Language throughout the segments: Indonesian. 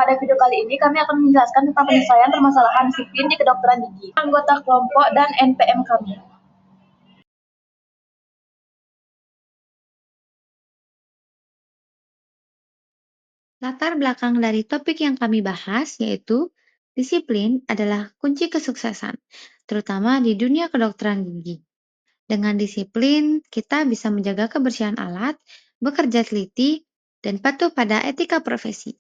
Pada video kali ini kami akan menjelaskan tentang penyelesaian permasalahan disiplin di kedokteran gigi, anggota kelompok dan NPM kami. Latar belakang dari topik yang kami bahas yaitu disiplin adalah kunci kesuksesan, terutama di dunia kedokteran gigi. Dengan disiplin, kita bisa menjaga kebersihan alat, bekerja teliti, dan patuh pada etika profesi.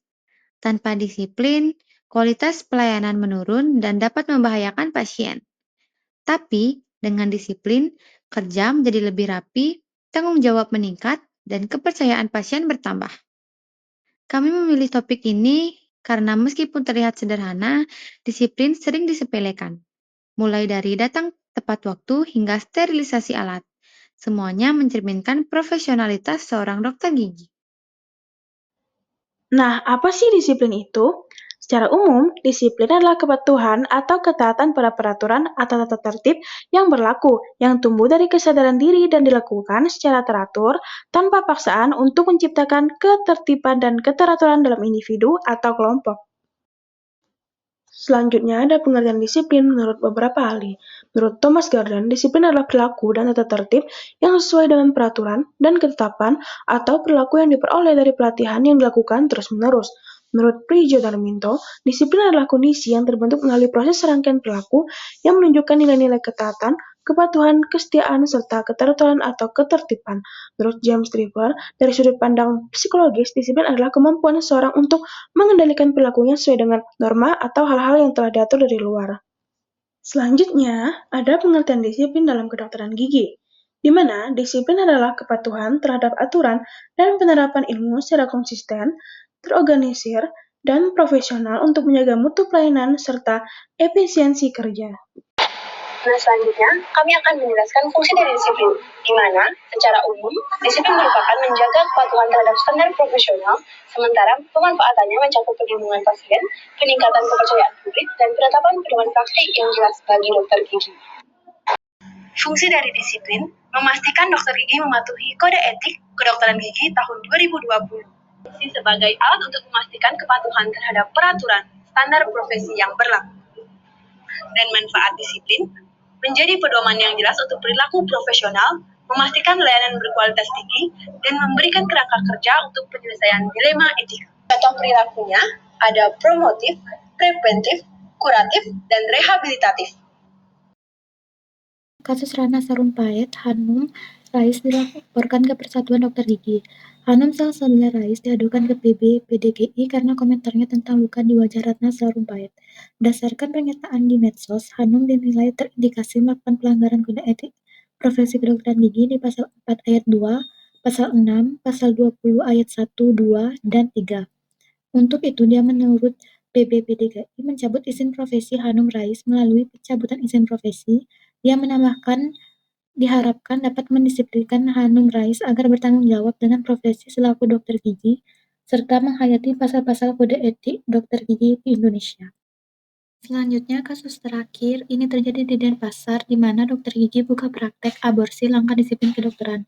Tanpa disiplin, kualitas pelayanan menurun dan dapat membahayakan pasien. Tapi, dengan disiplin, kerja menjadi lebih rapi, tanggung jawab meningkat, dan kepercayaan pasien bertambah. Kami memilih topik ini karena meskipun terlihat sederhana, disiplin sering disepelekan. Mulai dari datang tepat waktu hingga sterilisasi alat. Semuanya mencerminkan profesionalitas seorang dokter gigi. Nah, apa sih disiplin itu? Secara umum, disiplin adalah kepatuhan atau ketaatan pada peraturan atau tata tertib yang berlaku, yang tumbuh dari kesadaran diri dan dilakukan secara teratur tanpa paksaan untuk menciptakan ketertiban dan keteraturan dalam individu atau kelompok. Selanjutnya ada pengertian disiplin menurut beberapa ahli. Menurut Thomas Garden, disiplin adalah perilaku dan tata tertib yang sesuai dengan peraturan dan ketetapan atau perilaku yang diperoleh dari pelatihan yang dilakukan terus-menerus. Menurut Prijo Darminto, disiplin adalah kondisi yang terbentuk melalui proses serangkaian perilaku yang menunjukkan nilai-nilai ketaatan, kepatuhan, kesetiaan, serta keteraturan atau ketertiban. Menurut James Trevor, dari sudut pandang psikologis, disiplin adalah kemampuan seseorang untuk mengendalikan perilakunya sesuai dengan norma atau hal-hal yang telah diatur dari luar. Selanjutnya, ada pengertian disiplin dalam kedokteran gigi, di mana disiplin adalah kepatuhan terhadap aturan dan penerapan ilmu secara konsisten, terorganisir, dan profesional untuk menjaga mutu pelayanan serta efisiensi kerja. Nah, selanjutnya, kami akan menjelaskan fungsi dari disiplin, di mana, secara umum, disiplin merupakan menjaga kepatuhan terhadap standar profesional, sementara pemanfaatannya mencakup perlindungan pasien, peningkatan kepercayaan publik, dan penetapan pedoman praktik yang jelas bagi dokter gigi. Fungsi dari disiplin, memastikan dokter gigi mematuhi Kode Etik Kedokteran Gigi tahun 2020. Sebagai alat untuk memastikan kepatuhan terhadap peraturan standar profesi yang berlaku. Dan manfaat disiplin menjadi pedoman yang jelas untuk perilaku profesional, memastikan layanan berkualitas tinggi, dan memberikan kerangka kerja untuk penyelesaian dilema etika. Contoh perilakunya ada promotif, preventif, kuratif, dan rehabilitatif. Kasus Ratna Sarumpait, Hanum Rais dilaporkan ke Persatuan Dokter Gigi. Hanum Salsabila Rais diadukan ke PDGI karena komentarnya tentang luka di wajah Ratna Sarumpait. Berdasarkan pernyataan di medsos, Hanum dinilai terindikasi melakukan pelanggaran kode etik profesi kedokteran gigi di pasal 4 ayat 2, pasal 6, pasal 20 ayat 1, 2, dan 3. Untuk itu, dia menurut PDGI mencabut izin profesi Hanum Rais. Melalui pencabutan izin profesi, dia menambahkan diharapkan dapat mendisiplinkan Hanum Rais agar bertanggung jawab dengan profesi selaku dokter gigi, serta menghayati pasal-pasal kode etik dokter gigi di Indonesia. Selanjutnya, kasus terakhir ini terjadi di Denpasar, di mana dokter gigi buka praktek aborsi langkah disiplin kedokteran.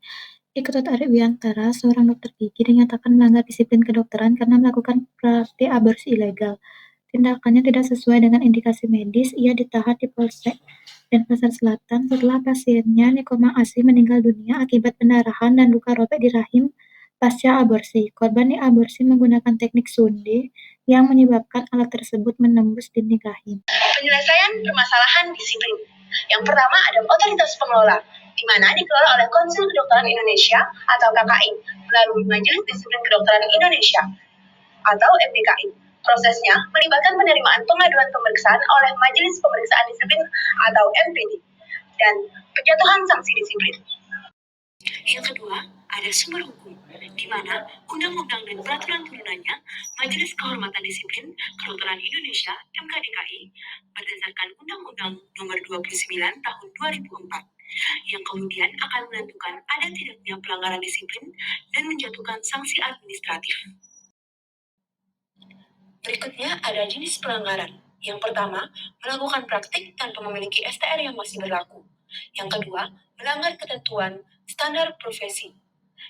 Dikutip Ari Wiantara, seorang dokter gigi dinyatakan melanggar disiplin kedokteran karena melakukan praktik aborsi ilegal. Tindakannya tidak sesuai dengan indikasi medis. Ia ditahan di Polsek Denpasar Selatan setelah pasiennya Nikoma Asih meninggal dunia akibat pendarahan dan luka robek di rahim pasca aborsi. Korban diaborsi menggunakan teknik sonde yang menyebabkan alat tersebut menembus dinding rahim. Penyelesaian permasalahan disiplin. Yang pertama ada otoritas pengelola, di mana dikelola oleh Konsil Kedokteran Indonesia atau KKI melalui Majelis Disiplin Kedokteran Indonesia atau MDKI. Prosesnya melibatkan penerimaan pengaduan pemeriksaan oleh Majelis Pemeriksaan Disiplin atau MPD dan penjatuhan sanksi disiplin. Yang kedua, ada sumber hukum, di mana undang-undang dan peraturan turunannya Majelis Kehormatan Disiplin Kedokteran Indonesia (MKDKI) berdasarkan Undang-Undang Nomor 29 Tahun 2004 yang kemudian akan menentukan ada tidaknya pelanggaran disiplin dan menjatuhkan sanksi administratif. Berikutnya ada jenis pelanggaran. Yang pertama, melakukan praktik tanpa memiliki STR yang masih berlaku. Yang kedua, melanggar ketentuan standar profesi.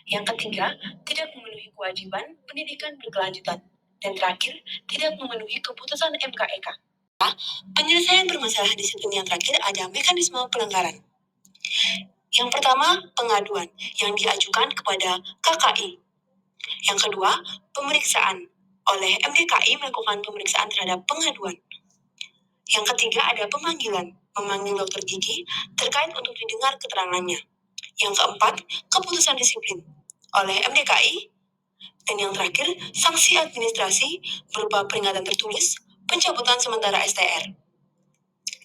Yang ketiga, tidak memenuhi kewajiban pendidikan berkelanjutan. Dan terakhir, tidak memenuhi keputusan MKEK. Penyelesaian permasalahan disiplin yang terakhir ada mekanisme pelanggaran. Yang pertama, pengaduan yang diajukan kepada KKI. Yang kedua, pemeriksaan. Oleh MDKI melakukan pemeriksaan terhadap pengaduan. Yang ketiga, ada pemanggilan. Memanggil dokter gigi terkait untuk didengar keterangannya. Yang keempat, keputusan disiplin. Oleh MDKI. Dan yang terakhir, sanksi administrasi berupa peringatan tertulis, pencabutan sementara STR.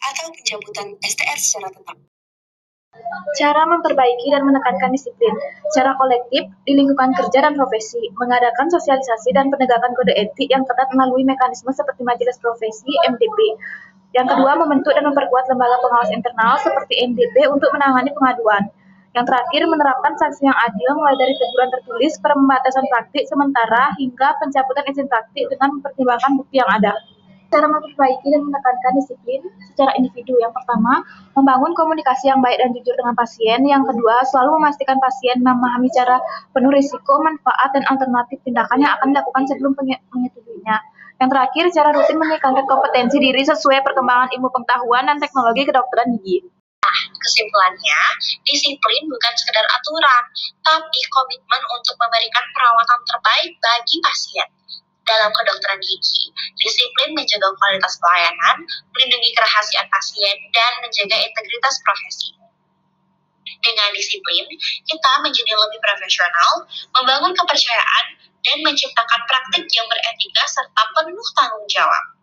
Atau pencabutan STR secara tetap. Cara memperbaiki dan menekankan disiplin secara kolektif di lingkungan kerja dan profesi, mengadakan sosialisasi dan penegakan kode etik yang ketat melalui mekanisme seperti majelis profesi (MDP). Yang kedua, membentuk dan memperkuat lembaga pengawas internal seperti MDP untuk menangani pengaduan. Yang terakhir, menerapkan sanksi yang adil mulai dari teguran tertulis, pembatasan praktik sementara hingga pencabutan izin praktik dengan mempertimbangkan bukti yang ada. Cara memperbaiki dan menekankan disiplin secara individu. Yang pertama, membangun komunikasi yang baik dan jujur dengan pasien. Yang kedua, selalu memastikan pasien memahami cara penuh risiko, manfaat, dan alternatif tindakan yang akan dilakukan sebelum menyetujuinya. Yang terakhir, cara rutin meningkatkan kompetensi diri sesuai perkembangan ilmu pengetahuan dan teknologi kedokteran gigi. Kesimpulannya, disiplin bukan sekedar aturan, tapi komitmen untuk memberikan perawatan terbaik bagi pasien. Dalam kedokteran gigi, disiplin menjaga kualitas pelayanan, melindungi kerahasiaan pasien, dan menjaga integritas profesi. Dengan disiplin, kita menjadi lebih profesional, membangun kepercayaan, dan menciptakan praktik yang beretika serta penuh tanggung jawab.